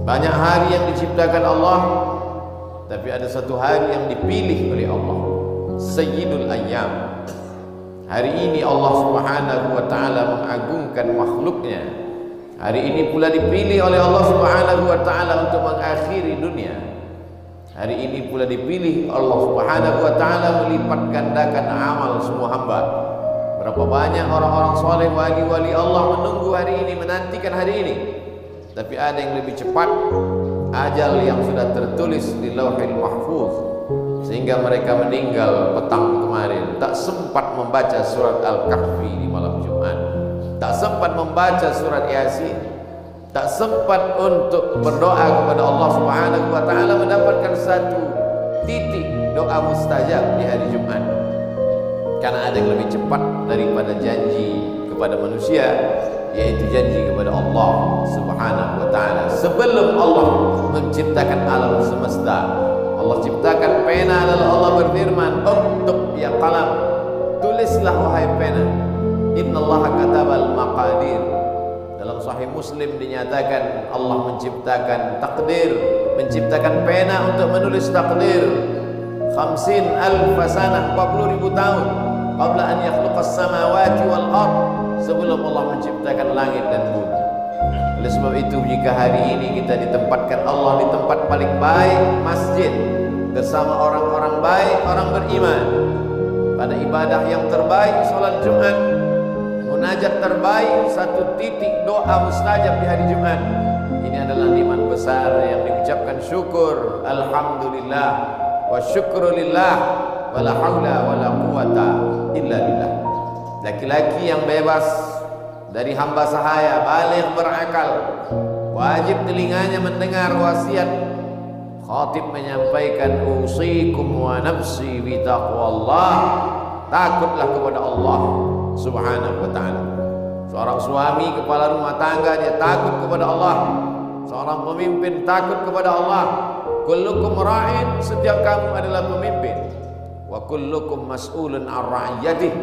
Banyak hari yang diciptakan Allah, tapi ada satu hari yang dipilih oleh Allah, Sayyidul Ayyam. Hari ini Allah Subhanahu wa ta'ala mengagungkan makhluknya. Hari ini pula dipilih oleh Allah Subhanahu wa ta'ala untuk mengakhiri dunia. Hari ini pula dipilih Allah Subhanahu wa ta'ala melipat gandakan amal semua hamba. Berapa banyak orang-orang soleh, wali-wali Allah menunggu hari ini, menantikan hari ini. Tapi ada yang lebih cepat, ajal yang sudah tertulis di Lauhil Mahfuz, sehingga mereka meninggal petang kemarin. Tak sempat membaca surat Al-Kahfi di malam Jumat, tak sempat membaca surat Yasin, tak sempat untuk berdoa kepada Allah Subhanahu wa ta'ala mendapatkan satu titik doa mustajab di hari Jumat. Karena ada yang lebih cepat daripada janji kepada manusia, yaitu janji kepada Allah Subhanahu wa ta'ala. Sebelum Allah menciptakan alam semesta, Allah ciptakan pena, lalu Allah berfirman, "Uktub ya qalam, tulislah wahai pena, innallaha katabal maqadir." Dalam Sahih Muslim dinyatakan Allah menciptakan takdir, menciptakan pena untuk menulis takdir. 50,000 sanah, 40.000 tahun qabla an yakhluqas samawati wal ard, sebelum Allah menciptakan langit dan bumi. Oleh sebab itu, jika hari ini kita ditempatkan Allah di tempat paling baik, masjid, bersama orang-orang baik, orang beriman, pada ibadah yang terbaik, sholat Jumat, munajat terbaik, satu titik doa mustajab di hari Jumat, ini adalah nikmat besar yang diucapkan syukur, alhamdulillah wa syukrulillah wa la haula wa la quwata illa billah. Laki-laki yang bebas dari hamba sahaya, baligh berakal, wajib telinganya mendengar wasiat khatib menyampaikan, usikum wa nafsi bi taqwallah, takutlah kepada Allah Subhanahu wa ta'ala. Seorang suami, kepala rumah tangga, dia takut kepada Allah. Seorang pemimpin takut kepada Allah. Kullukum ra'in, setiap kamu adalah pemimpin. Wa kullukum mas'ulun an ra'iyatih,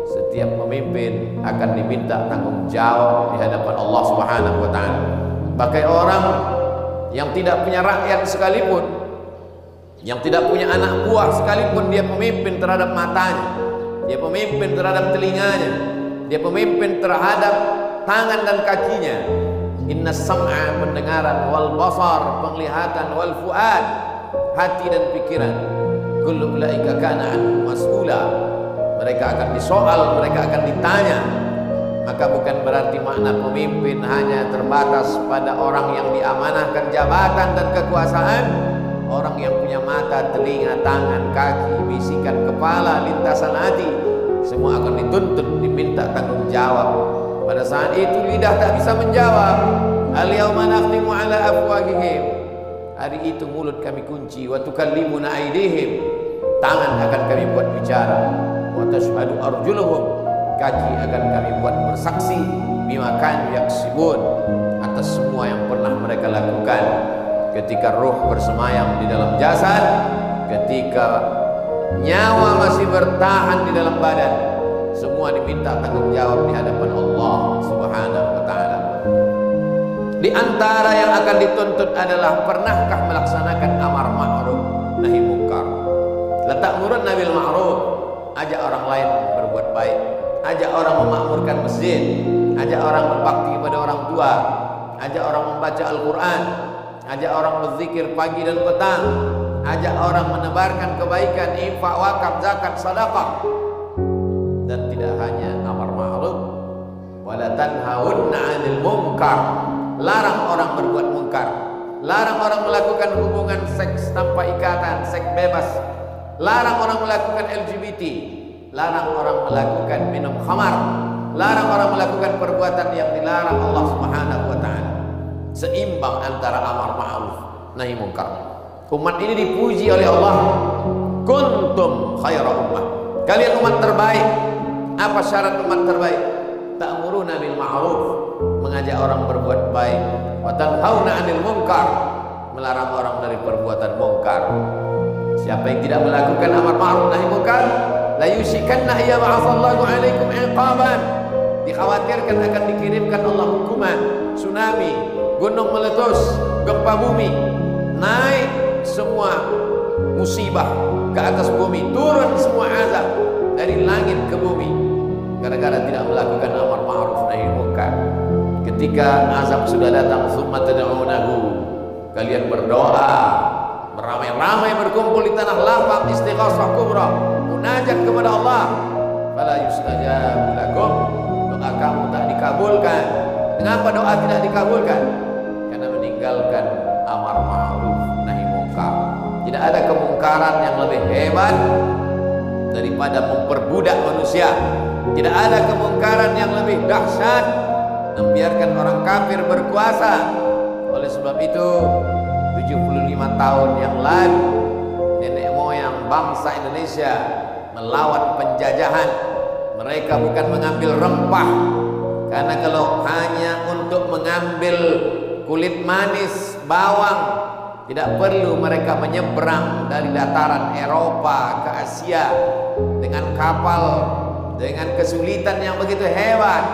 setiap pemimpin akan diminta tanggung jawab di hadapan Allah Subhanahu wa ta'ala. Bahkan orang yang tidak punya rakyat sekalipun, yang tidak punya anak buah sekalipun, dia pemimpin terhadap matanya, dia pemimpin terhadap telinganya, dia pemimpin terhadap tangan dan kakinya. Inna sam'a, pendengaran, wal basar, penglihatan, wal fuad, hati dan pikiran, kullu ulaika kana anhu mas'ula, mereka akan disoal, mereka akan ditanya. Maka bukan berarti makna pemimpin hanya terbatas pada orang yang diamanahkan jabatan dan kekuasaan. Orang yang punya mata, telinga, tangan, kaki, bisikan kepala, lintasan hati, semua akan dituntut, diminta tanggung jawab. Pada saat itu lidah tak bisa menjawab. Al-yawma nakhtimu ala afwahihim, hari itu mulut kami kunci. Wa tukallimuna aydihim, tangan akan kami buat bicara. Wa tashhadu arjuluhum, kaki akan kami buat bersaksi, bima kanu yaksibun, atas semua yang pernah mereka lakukan. Ketika ruh bersemayam di dalam jasad, ketika nyawa masih bertahan di dalam badan, semua diminta tanggung jawab di hadapan Allah Subhanahu wa ta'ala. Di antara yang akan dituntut adalah, pernahkah melaksanakan amar ma'ruf nahi munkar? La ta'murunna bil ma'ruf, ajak orang lain berbuat baik, ajak orang memakmurkan masjid, ajak orang berbakti kepada orang tua, ajak orang membaca Al-Quran, ajak orang berzikir pagi dan petang, ajak orang menebarkan kebaikan, infak, wakaf, zakat, sedekah. Dan tidak hanya amar ma'ruf, wala tanhaunna 'anil munkar, larang orang berbuat munkar, larang orang melakukan hubungan seks tanpa ikatan, seks bebas, larang orang melakukan LGBT, larang orang melakukan minum khamar, larang orang melakukan perbuatan yang dilarang Allah Subhanahu wa ta'ala. Seimbang antara amar ma'ruf nahi munkar. Umat ini dipuji oleh Allah, kuntum khaira ummah, kalian umat terbaik. Apa syarat umat terbaik? Ta'muruna bil ma'ruf, mengajak orang berbuat baik, wa tanhauna 'anil munkar, melarang orang dari perbuatan munkar. Siapa yang tidak melakukan amar ma'ruf nahi munkar, la yushikanna ya ba'atsallahu 'alaikum iqaban, dikhawatirkan akan dikirimkan Allah hukuman, tsunami, gunung meletus, gempa bumi, naik semua musibah ke atas bumi, turun semua azab dari langit ke bumi gara-gara tidak melakukan amar ma'ruf nahi munkar. Ketika azab sudah datang, summa tad'unahu, kalian berdoa beramai-ramai berkumpul di tanah lapang, istighosah kubra, munajat kepada Allah, fala yustajabu lakum, doa kamu tak dikabulkan. Kenapa doa tidak dikabulkan? Karena meninggalkan amar ma'ruf nahi munkar. Tidak ada kemungkaran yang lebih hebat daripada memperbudak manusia. Tidak ada kemungkaran yang lebih dahsyat membiarkan orang kafir berkuasa. Oleh sebab itu 75 tahun yang lalu nenek moyang bangsa Indonesia melawan penjajahan. Mereka bukan mengambil rempah, karena kalau hanya untuk mengambil kulit manis, bawang, tidak perlu mereka menyeberang dari dataran Eropa ke Asia dengan kapal, dengan kesulitan yang begitu hebat.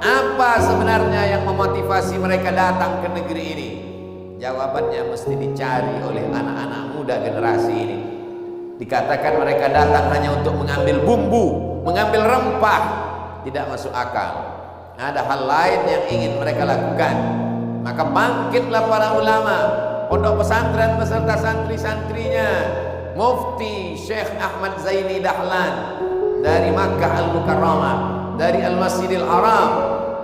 Apa sebenarnya yang memotivasi mereka datang ke negeri ini? Jawabannya mesti dicari oleh anak-anak muda generasi ini. Dikatakan mereka datang hanya untuk mengambil bumbu, mengambil rempah, tidak masuk akal. Ada hal lain yang ingin mereka lakukan. Maka bangkitlah para ulama, pondok pesantren beserta santri-santrinya. Mufti Syekh Ahmad Zaini Dahlan dari Makkah Al-Mukarramah, dari Al-Masjidil Haram,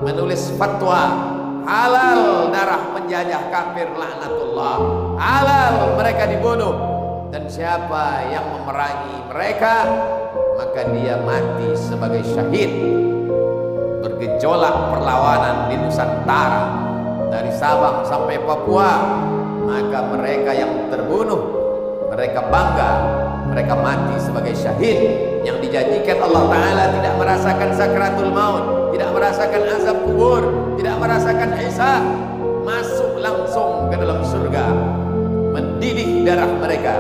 menulis fatwa halal darah penjajah kafir laknatullah, halal mereka dibunuh, dan siapa yang memerangi mereka maka dia mati sebagai syahid. Bergejolak perlawanan di Nusantara dari Sabang sampai Papua, maka mereka yang terbunuh mereka bangga, mereka mati sebagai syahid. Yang dijanjikan Allah Ta'ala tidak merasakan sakratul maut, tidak merasakan azab kubur, tidak merasakan hisab, masuk langsung ke dalam surga. Mendidih darah mereka,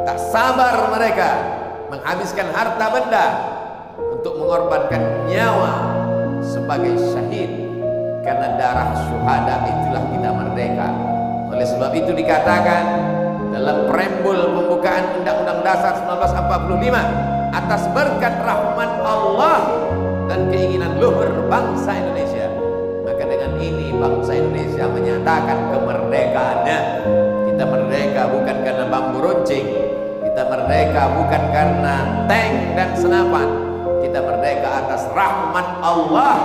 tak sabar mereka menghabiskan harta benda untuk mengorbankan nyawa sebagai syahid. Karena darah syuhada itulah kita merdeka. Oleh sebab itu dikatakan dalam preambul pembukaan Undang-Undang Dasar 1945, atas berkat rahmat Allah dan keinginan luhur bangsa Indonesia, maka dengan ini bangsa Indonesia menyatakan kemerdekaannya. Kita merdeka bukan karena bambu runcing, kita merdeka bukan karena tank dan senapan, kita merdeka atas rahmat Allah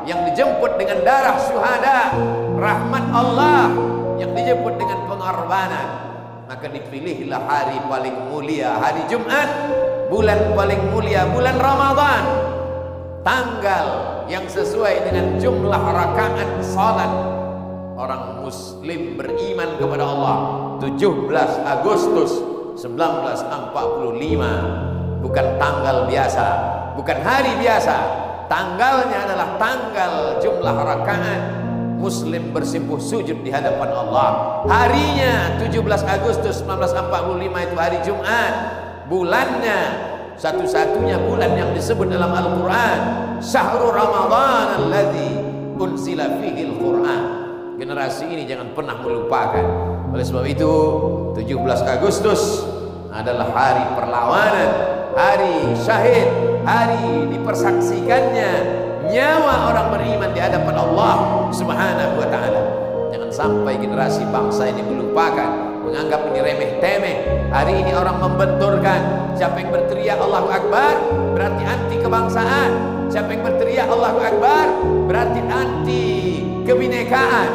yang dijemput dengan darah syuhada, rahmat Allah yang dijemput dengan pengorbanan. Maka dipilihlah hari paling mulia, hari Jumat, bulan paling mulia, bulan Ramadan, tanggal yang sesuai dengan jumlah rakaat salat orang muslim beriman kepada Allah, 17 Agustus 1945. Bukan tanggal biasa, bukan hari biasa. Tanggalnya adalah tanggal jumlah rakaat muslim bersimpuh sujud di hadapan Allah. Harinya 17 Agustus 1945 itu hari Jumat. Bulannya satu-satunya bulan yang disebut dalam Al-Quran, Syahrul Ramadan alladzi unzila fihi Al-Quran. Generasi ini jangan pernah melupakan. Oleh sebab itu 17 Agustus adalah hari perlawanan, hari syahid, hari dipersaksikannya nyawa orang beriman di hadapan Allah Subhanahu wa ta'ala. Jangan sampai generasi bangsa ini melupakan, menganggap ini remeh-temeh. Hari ini orang membenturkan. Siapa yang berteriak Allahu Akbar berarti anti kebangsaan. Siapa yang berteriak Allahu Akbar berarti anti kebinekaan.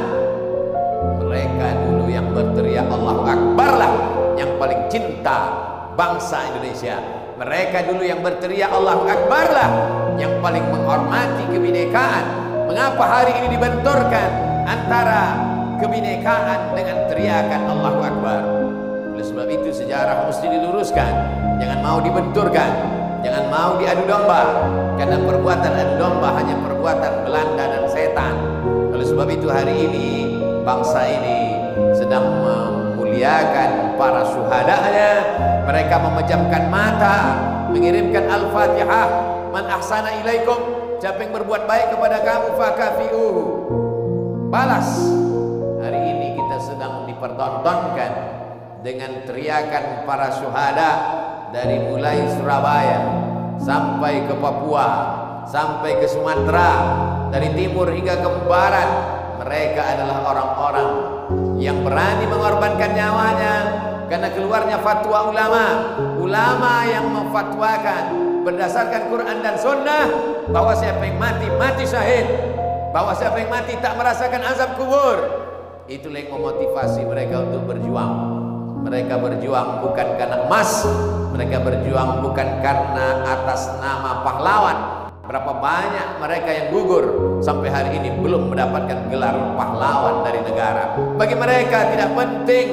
Mereka dulu yang berteriak Allahu Akbar lah yang paling cinta bangsa Indonesia. Mereka dulu yang berteriak Allahu Akbar lah yang paling menghormati kebinekaan. Mengapa hari ini dibenturkan antara kebinekaan dengan teriakan Allahu Akbar? Oleh sebab itu sejarah mesti diluruskan. Jangan mau dibenturkan, jangan mau diadu domba, karena perbuatan adu domba hanya perbuatan Belanda dan setan. Oleh sebab itu hari ini bangsa ini sedang memuliakan para syuhadanya. Mereka memejamkan mata, mengirimkan Al-Fatihah, man ahsana ilaikum, siapa yang berbuat baik kepada kamu fakafi'uhu, balas. Hari ini dipertontonkan dengan teriakan para syuhada dari mulai Surabaya sampai ke Papua, sampai ke Sumatera, dari timur hingga ke barat. Mereka adalah orang-orang yang berani mengorbankan nyawanya karena keluarnya fatwa ulama yang memfatwakan berdasarkan Quran dan Sunnah bahwa siapa yang mati, mati syahid, bahwa siapa yang mati tak merasakan azab kubur. Itulah yang memotivasi mereka untuk berjuang. Mereka berjuang bukan karena emas, mereka berjuang bukan karena atas nama pahlawan. Berapa banyak mereka yang gugur sampai hari ini belum mendapatkan gelar pahlawan dari negara. Bagi mereka tidak penting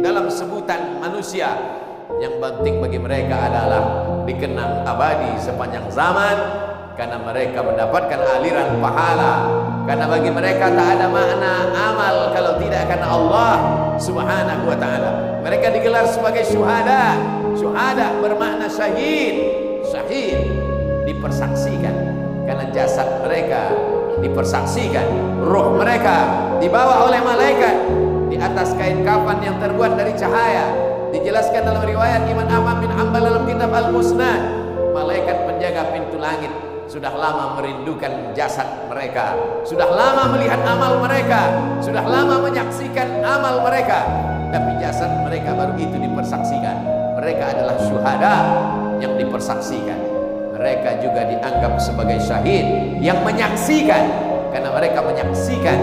dalam sebutan manusia. Yang penting bagi mereka adalah dikenang abadi sepanjang zaman, karena mereka mendapatkan aliran pahala. Karena bagi mereka tak ada makna amal kalau tidak karena Allah Subhanahu wa ta'ala. Mereka digelar sebagai syuhada. Syuhada bermakna syahid. Syahid dipersaksikan karena jasad mereka dipersaksikan, ruh mereka dibawa oleh malaikat di atas kain kafan yang terbuat dari cahaya. Dijelaskan dalam riwayat Imam Ahmad bin Hanbal dalam kitab Al-Musnad, malaikat penjaga pintu langit sudah lama merindukan jasad mereka, sudah lama melihat amal mereka, sudah lama menyaksikan amal mereka, tapi jasad mereka baru itu dipersaksikan. Mereka adalah syuhada yang dipersaksikan. Mereka juga dianggap sebagai syahid yang menyaksikan, karena mereka menyaksikan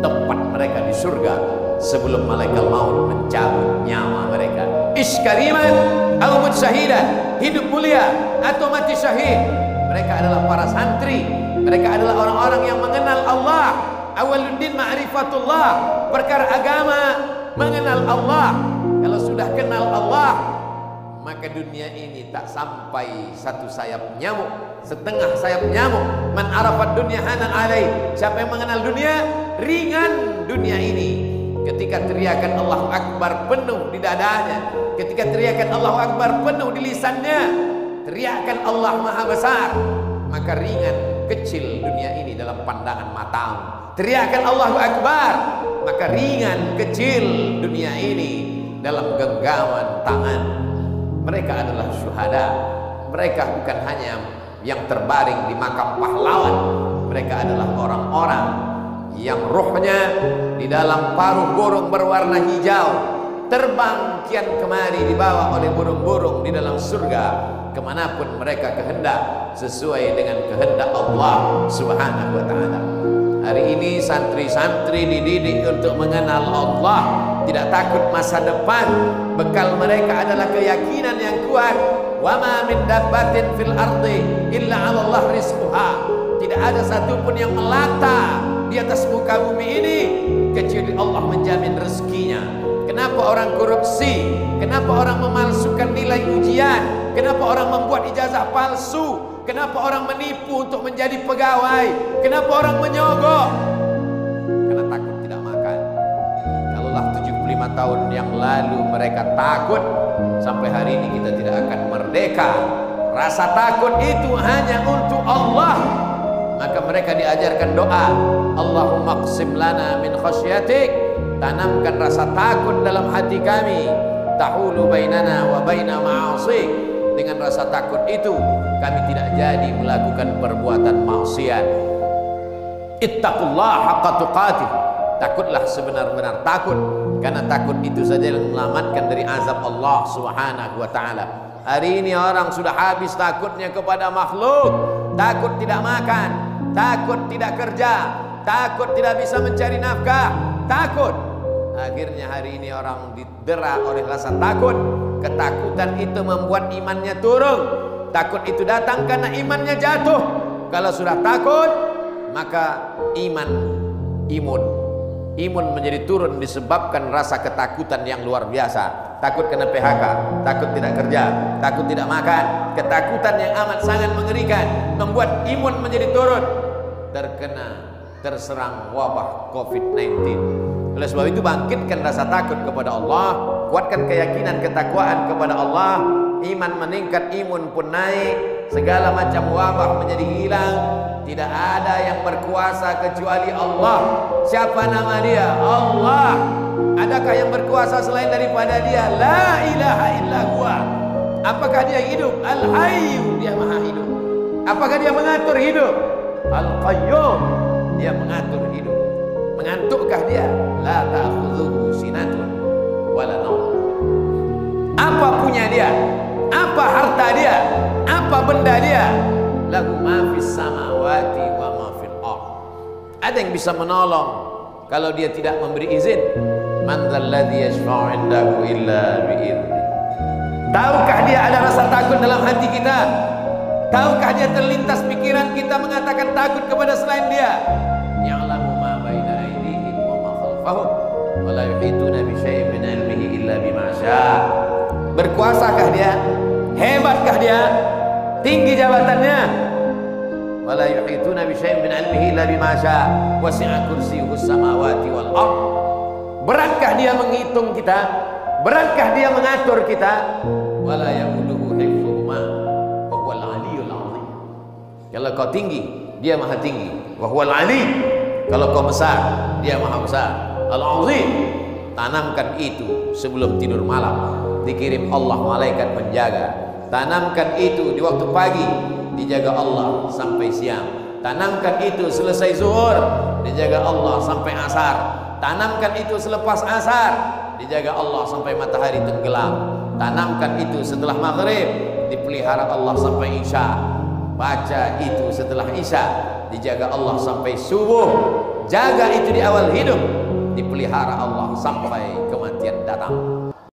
tempat mereka di surga sebelum malaikat maut mencabut nyawa mereka. Iskariman atau syahidah, hidup mulia atau mati syahid. Mereka adalah para santri. Mereka adalah orang-orang yang mengenal Allah. Awaluddin ma'rifatullah, perkara agama mengenal Allah. Kalau sudah kenal Allah, maka dunia ini tak sampai satu sayap nyamuk, setengah sayap nyamuk. Man arafat dunia hanan alaih. Siapa yang mengenal dunia, ringan dunia ini. Ketika teriakan Allahu Akbar penuh di dadanya, ketika teriakan Allahu Akbar penuh di lisannya, teriakan Allah Maha Besar, maka ringan kecil dunia ini dalam pandangan matamu. Teriakan Allahu Akbar, maka ringan kecil dunia ini dalam genggaman tangan. Mereka adalah syuhada. Mereka bukan hanya yang terbaring di makam pahlawan. Mereka adalah orang-orang yang ruhnya di dalam paruh burung berwarna hijau, terbang kian kemari dibawa oleh burung-burung di dalam surga kemanapun mereka kehendak, sesuai dengan kehendak Allah Subhanahu wa ta'ala. Hari ini santri-santri dididik untuk mengenal Allah, tidak takut masa depan. Bekal mereka adalah keyakinan yang kuat. Wa ma min dabbatin fil ardi illa 'ala Allah rizquha. Tidak ada satupun yang melata di atas muka bumi ini kecuali Allah menjamin rezekinya. Kenapa orang korupsi? Kenapa orang memalsukan nilai ujian? Kenapa orang membuat ijazah palsu? Kenapa orang menipu untuk menjadi pegawai? Kenapa orang menyogok? Karena takut tidak makan. Kalaulah 75 tahun yang lalu mereka takut, sampai hari ini kita tidak akan merdeka. Rasa takut itu hanya untuk Allah. Maka mereka diajarkan doa, Allahumma qsim lana min khasyatik, tanamkan rasa takut dalam hati kami, tahulu bainana wa baina ma'asik. Dengan rasa takut itu kami tidak jadi melakukan perbuatan maksiat. Ittaqullah haqqa tuqatih, takutlah sebenar-benar takut, karena takut itu saja yang menyelamatkan dari azab Allah Subhanahu wa ta'ala. Hari ini orang sudah habis takutnya kepada makhluk. Takut tidak makan, takut tidak kerja, takut tidak bisa mencari nafkah, takut. Akhirnya hari ini orang didera oleh rasa takut. Ketakutan itu membuat imannya turun. Takut itu datang karena imannya jatuh. Kalau sudah takut, maka imun menjadi turun disebabkan rasa ketakutan yang luar biasa. Takut kena PHK, takut tidak kerja, takut tidak makan. Ketakutan yang amat sangat mengerikan membuat imun menjadi turun, terserang wabah COVID-19. Oleh sebab itu bangkitkan rasa takut kepada Allah, kuatkan keyakinan ketakwaan kepada Allah. Iman meningkat, imun pun naik, segala macam wabah menjadi hilang. Tidak ada yang berkuasa kecuali Allah. Siapa nama dia? Allah. Adakah yang berkuasa selain daripada Dia? La ilaha illa huwa. Apakah Dia hidup? Al-Hayyu, Dia maha hidup. Apakah Dia mengatur hidup? Al-Qayyum, Dia mengatur hidup. Mengantukkah Dia? La ta'khudhuhu sinatun wala naum. Apa punya Dia? Apa harta Dia? Apa benda Dia? Lahu ma fis samawati wa ma fil ardh. Ada yang bisa menolong kalau Dia tidak memberi izin? Man dzalladzi yashfa'u 'indahu illa bi'idznih. Tahukah Dia ada rasa takut dalam hati kita? Tahukah Dia terlintas pikiran kita mengatakan takut kepada selain Dia? Ya'lamu ma baina aydihim wa ma khalfahum wa la yuhituna bi syai'in min 'ilmihi illa bima syaa'. Berkuasakah Dia? Hebatkah Dia? Tinggi jabatannya? Wa la yuhituna bi syai'in min 'ilmihi illa bima syaa'. Wasi'a kursiyyuhu samawati wal ardh. Beratkah Dia menghitung kita? Beratkah Dia mengatur kita? Wala yauduhu hifdzuhuma wa huwal 'aliyyul 'azim. Kalau kau tinggi, Dia maha tinggi. Wa huwal 'ali. Kalau kau besar, Dia maha besar. Al-'azim. Tanamkan itu sebelum tidur malam. Dikirim Allah malaikat penjaga. Tanamkan itu di waktu pagi, dijaga Allah sampai siang. Tanamkan itu selesai zuhur, dijaga Allah sampai asar. Tanamkan itu selepas asar, dijaga Allah sampai matahari tenggelam. Tanamkan itu setelah maghrib, dipelihara Allah sampai isya. Baca itu setelah isya, dijaga Allah sampai subuh. Jaga itu di awal hidup, dipelihara Allah sampai kematian datang.